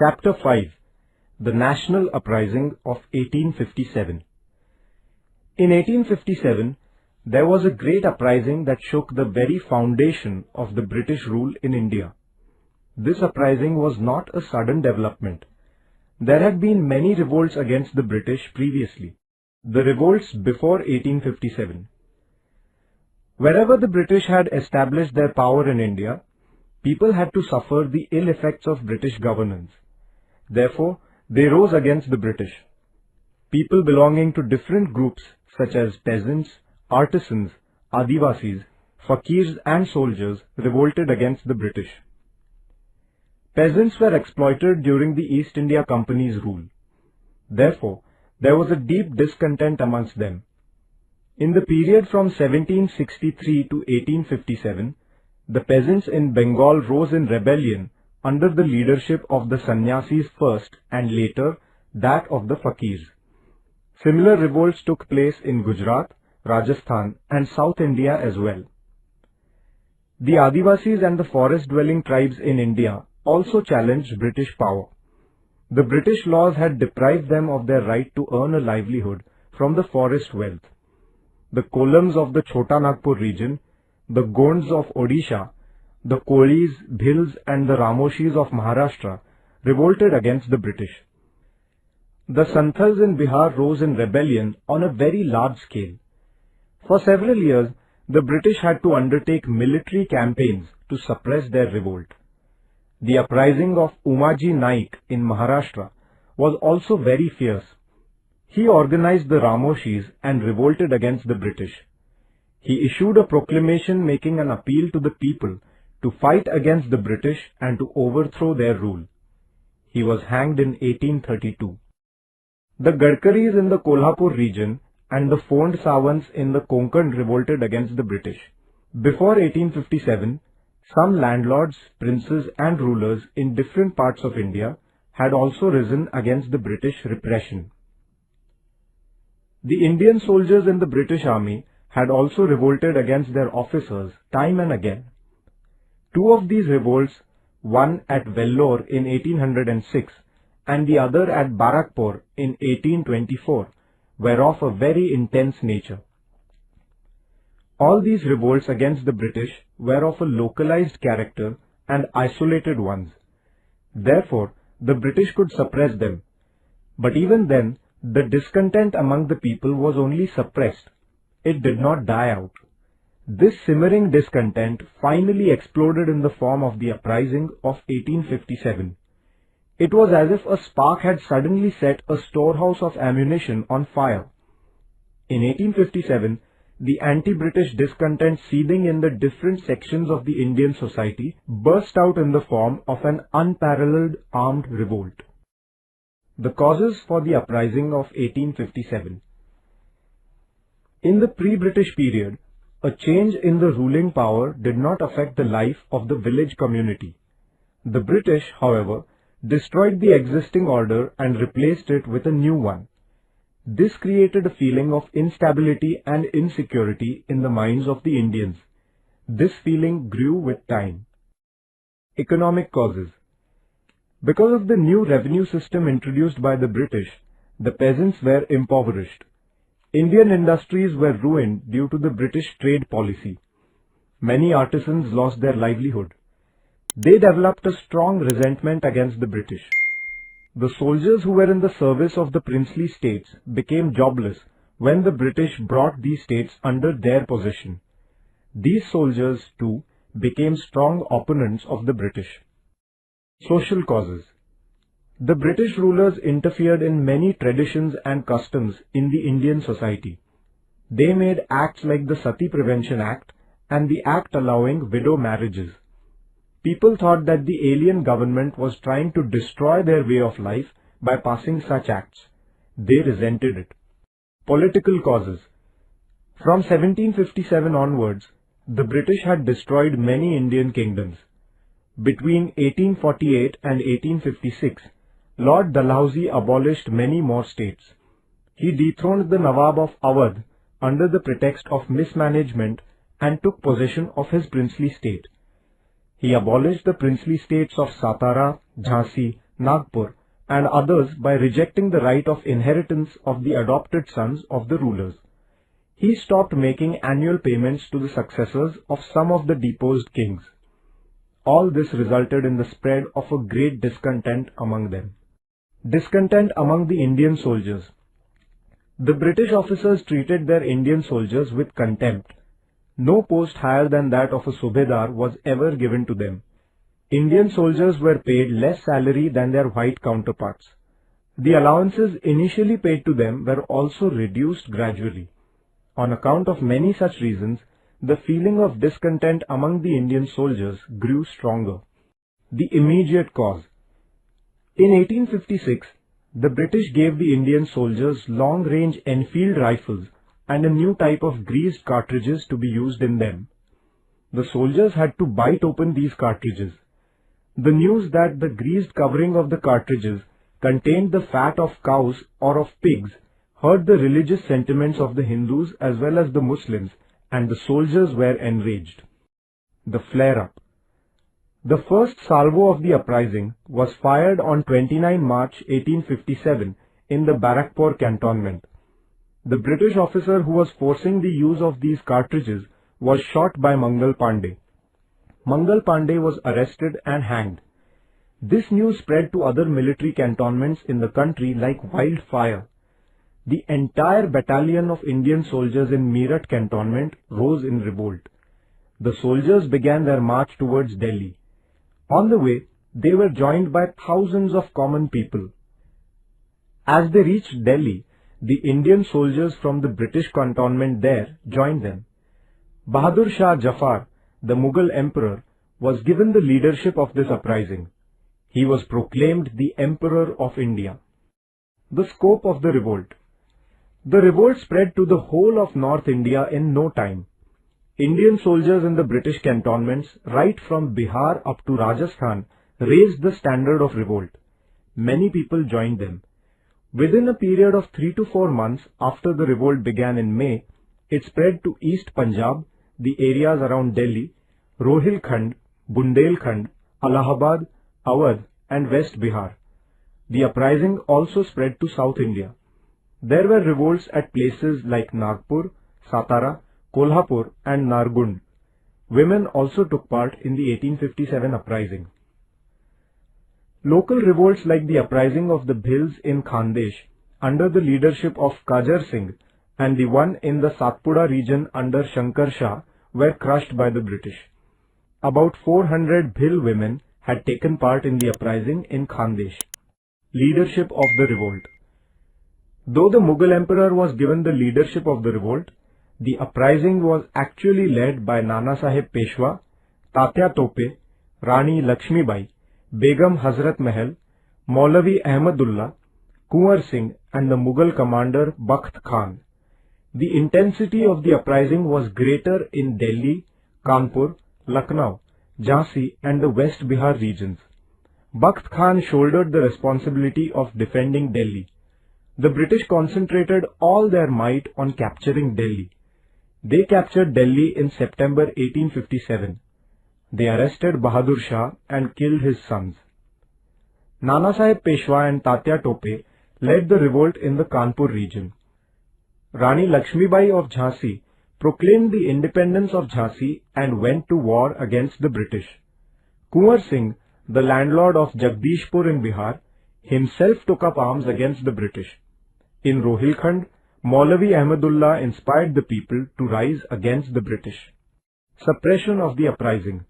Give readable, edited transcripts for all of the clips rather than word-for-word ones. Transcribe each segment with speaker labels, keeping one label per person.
Speaker 1: Chapter 5. The National Uprising of 1857. In 1857, there was a great uprising that shook the very foundation of the British rule in India. This uprising was not a sudden development. There had been many revolts against the British previously. The revolts before 1857. Wherever the British had established their power in India, people had to suffer the ill effects of British governance. Therefore, they rose against the British. People belonging to different groups such as peasants, artisans, Adivasis, fakirs and soldiers revolted against the British. Peasants were exploited during the East India Company's rule. Therefore, there was a deep discontent amongst them. In the period from 1763 to 1857, the peasants in Bengal rose in rebellion under the leadership of the sannyasis first and later that of the fakirs. Similar revolts took place in Gujarat, Rajasthan and South India as well. The Adivasis and the forest-dwelling tribes in India also challenged British power. The British laws had deprived them of their right to earn a livelihood from the forest wealth. The Kolams of the Chota Nagpur region, the Gonds of Odisha, the Kolis, Bhils and the Ramoshis of Maharashtra revolted against the British. The Santhals in Bihar rose in rebellion on a very large scale. For several years, the British had to undertake military campaigns to suppress their revolt. The uprising of Umaji Naik in Maharashtra was also very fierce. He organized the Ramoshis and revolted against the British. He issued a proclamation making an appeal to the people to fight against the British and to overthrow their rule. He was hanged in 1832. The Gadkaris in the Kolhapur region and the Fond Sawants in the Konkan revolted against the British. Before 1857, some landlords, princes and rulers in different parts of India had also risen against the British repression. The Indian soldiers in the British Army had also revolted against their officers time and again. Two of these revolts, one at Vellore in 1806 and the other at Barakpur in 1824, were of a very intense nature. All these revolts against the British were of a localized character and isolated ones. Therefore, the British could suppress them. But even then, the discontent among the people was only suppressed. It did not die out. This simmering discontent finally exploded in the form of the uprising of 1857. It was as if a spark had suddenly set a storehouse of ammunition on fire. In 1857, the anti-British discontent seething in the different sections of the Indian society burst out in the form of an unparalleled armed revolt. The causes for the uprising of 1857. In the pre-British period, a change in the ruling power did not affect the life of the village community. The British, however, destroyed the existing order and replaced it with a new one. This created a feeling of instability and insecurity in the minds of the Indians. This feeling grew with time. Economic causes. Because of the new revenue system introduced by the British, the peasants were impoverished. Indian industries were ruined due to the British trade policy. Many artisans lost their livelihood. They developed a strong resentment against the British. The soldiers who were in the service of the princely states became jobless when the British brought these states under their possession. These soldiers, too, became strong opponents of the British. Social causes. The British rulers interfered in many traditions and customs in the Indian society. They made acts like the Sati Prevention Act and the act allowing widow marriages. People thought that the alien government was trying to destroy their way of life by passing such acts. They resented it. Political causes. From 1757 onwards, the British had destroyed many Indian kingdoms. Between 1848 and 1856, Lord Dalhousie abolished many more states. He dethroned the Nawab of Awadh under the pretext of mismanagement and took possession of his princely state. He abolished the princely states of Satara, Jhansi, Nagpur, and others by rejecting the right of inheritance of the adopted sons of the rulers. He stopped making annual payments to the successors of some of the deposed kings. All this resulted in the spread of a great discontent among them. Discontent among the Indian soldiers. The British officers treated their Indian soldiers with contempt. No post higher than that of a Subedar was ever given to them. Indian soldiers were paid less salary than their white counterparts. The allowances initially paid to them were also reduced gradually. On account of many such reasons, the feeling of discontent among the Indian soldiers grew stronger. The immediate cause. In 1856, the British gave the Indian soldiers long-range Enfield rifles and a new type of greased cartridges to be used in them. The soldiers had to bite open these cartridges. The news that the greased covering of the cartridges contained the fat of cows or of pigs hurt the religious sentiments of the Hindus as well as the Muslims, and the soldiers were enraged. The flare-up. The first salvo of the uprising was fired on 29 March 1857 in the Barakpur cantonment. The British officer who was forcing the use of these cartridges was shot by Mangal Pandey. Mangal Pandey was arrested and hanged. This news spread to other military cantonments in the country like wildfire. The entire battalion of Indian soldiers in Meerut cantonment rose in revolt. The soldiers began their march towards Delhi. On the way, they were joined by thousands of common people. As they reached Delhi, the Indian soldiers from the British cantonment there joined them. Bahadur Shah Jafar, the Mughal emperor, was given the leadership of this uprising. He was proclaimed the Emperor of India. The scope of the revolt. The revolt spread to the whole of North India in no time. Indian soldiers in the British cantonments, right from Bihar up to Rajasthan, raised the standard of revolt. Many people joined them. Within a period of 3 to 4 months after the revolt began in May, it spread to East Punjab, the areas around Delhi, Rohilkhand, Bundelkhand, Allahabad, Awadh and West Bihar. The uprising also spread to South India. There were revolts at places like Nagpur, Satara, Kolhapur and Nargund. Women also took part in the 1857 uprising. Local revolts like the uprising of the Bhils in Khandesh under the leadership of Kajar Singh and the one in the Satpura region under Shankar Shah were crushed by the British. About 400 Bhil women had taken part in the uprising in Khandesh. Leadership of the revolt. Though the Mughal emperor was given the leadership of the revolt, the uprising was actually led by Nana Sahib Peshwa, Tatya Tope, Rani Lakshmibai, Begum Hazrat Mahal, Maulavi Ahmadullah, Kunwar Singh and the Mughal commander Bakht Khan. The intensity of the uprising was greater in Delhi, Kanpur, Lucknow, Jhansi and the West Bihar regions. Bakht Khan shouldered the responsibility of defending Delhi. The British concentrated all their might on capturing Delhi. They captured Delhi in September 1857. They arrested Bahadur Shah and killed his sons. Nana Sahib Peshwa and Tatya Tope led the revolt in the Kanpur region. Rani Lakshmibai of Jhansi proclaimed the independence of Jhansi and went to war against the British. Kunwar Singh, the landlord of Jagdishpur in Bihar, himself took up arms against the British. In Rohilkhand, Maulavi Ahmadullah inspired the people to rise against the British. Suppression of the uprising.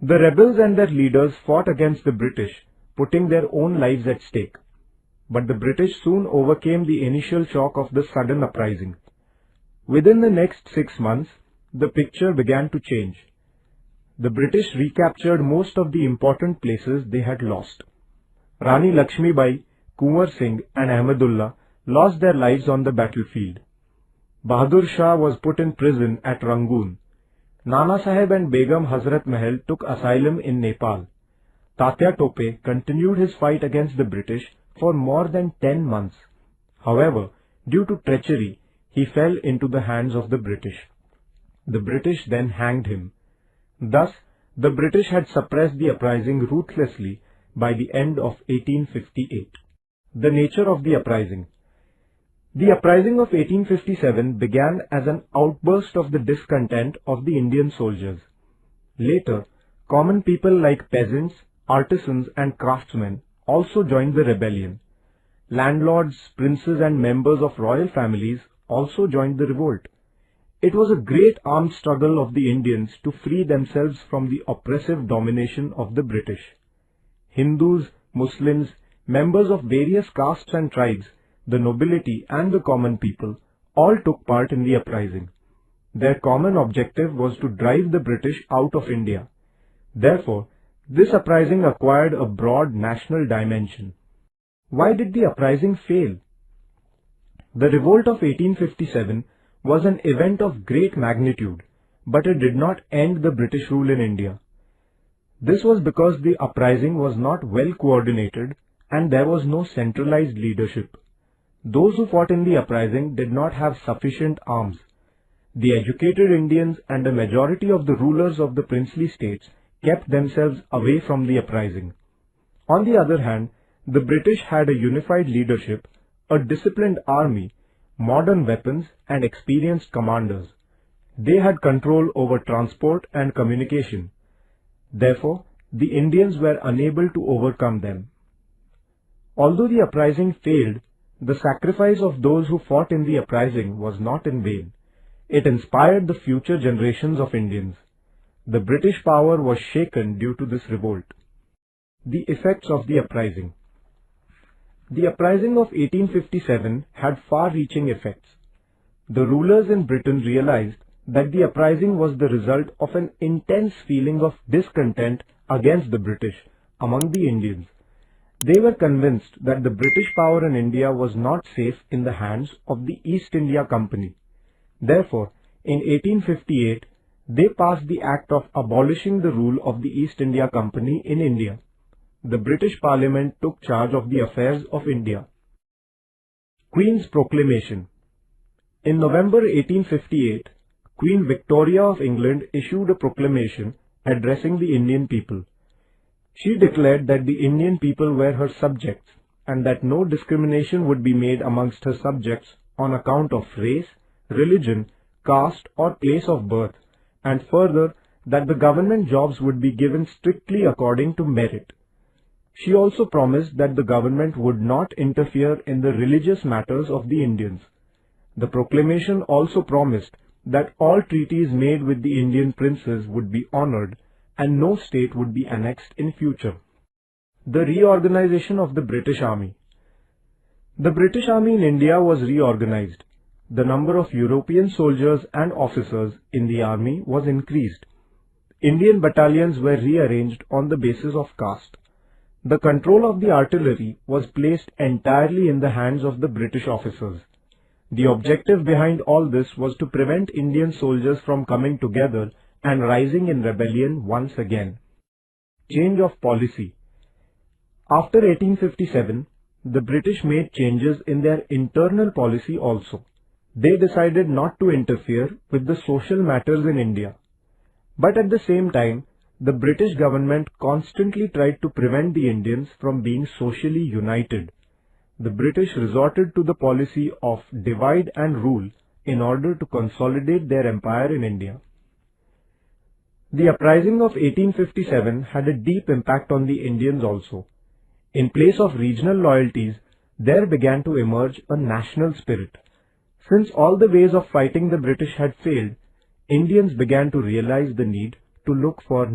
Speaker 1: The rebels and their leaders fought against the British, putting their own lives at stake. But the British soon overcame the initial shock of the sudden uprising. Within the next 6 months, the picture began to change. The British recaptured most of the important places they had lost. Rani Lakshmibai, Kunwar Singh and Ahmadullah lost their lives on the battlefield. Bahadur Shah was put in prison at Rangoon. Nana Sahib and Begum Hazrat Mahal took asylum in Nepal. Tatya Tope continued his fight against the British for more than 10 months. However, due to treachery, he fell into the hands of the British. The British then hanged him. Thus, the British had suppressed the uprising ruthlessly by the end of 1858. The nature of the uprising. The uprising of 1857 began as an outburst of the discontent of the Indian soldiers. Later, common people like peasants, artisans and craftsmen also joined the rebellion. Landlords, princes and members of royal families also joined the revolt. It was a great armed struggle of the Indians to free themselves from the oppressive domination of the British. Hindus, Muslims, members of various castes and tribes, the nobility and the common people all took part in the uprising. Their common objective was to drive the British out of India. Therefore, this uprising acquired a broad national dimension. Why did the uprising fail? The revolt of 1857 was an event of great magnitude, but it did not end the British rule in India. This was because the uprising was not well coordinated and there was no centralized leadership. Those who fought in the uprising did not have sufficient arms. The educated Indians and a majority of the rulers of the princely states kept themselves away from the uprising. On the other hand, the British had a unified leadership, a disciplined army, modern weapons and experienced commanders. They had control over transport and communication. Therefore, the Indians were unable to overcome them. Although the uprising failed, the sacrifice of those who fought in the uprising was not in vain. It inspired the future generations of Indians. The British power was shaken due to this revolt. The effects of the uprising. The uprising of 1857 had far-reaching effects. The rulers in Britain realized that the uprising was the result of an intense feeling of discontent against the British among the Indians. They were convinced that the British power in India was not safe in the hands of the East India Company. Therefore, in 1858, they passed the Act of abolishing the rule of the East India Company in India. The British Parliament took charge of the affairs of India. Queen's Proclamation. In November 1858, Queen Victoria of England issued a proclamation addressing the Indian people. She declared that the Indian people were her subjects and that no discrimination would be made amongst her subjects on account of race, religion, caste or place of birth, and further that the government jobs would be given strictly according to merit. She also promised that the government would not interfere in the religious matters of the Indians. The proclamation also promised that all treaties made with the Indian princes would be honored and no state would be annexed in future. The reorganization of the British Army. The British Army in India was reorganized. The number of European soldiers and officers in the army was increased. Indian battalions were rearranged on the basis of caste. The control of the artillery was placed entirely in the hands of the British officers. The objective behind all this was to prevent Indian soldiers from coming together and rising in rebellion once again. Change of policy. After 1857, the British made changes in their internal policy also. They decided not to interfere with the social matters in India. But at the same time, the British government constantly tried to prevent the Indians from being socially united. The British resorted to the policy of divide and rule in order to consolidate their empire in India. The uprising of 1857 had a deep impact on the Indians also. In place of regional loyalties, there began to emerge a national spirit. Since all the ways of fighting the British had failed, Indians began to realize the need to look for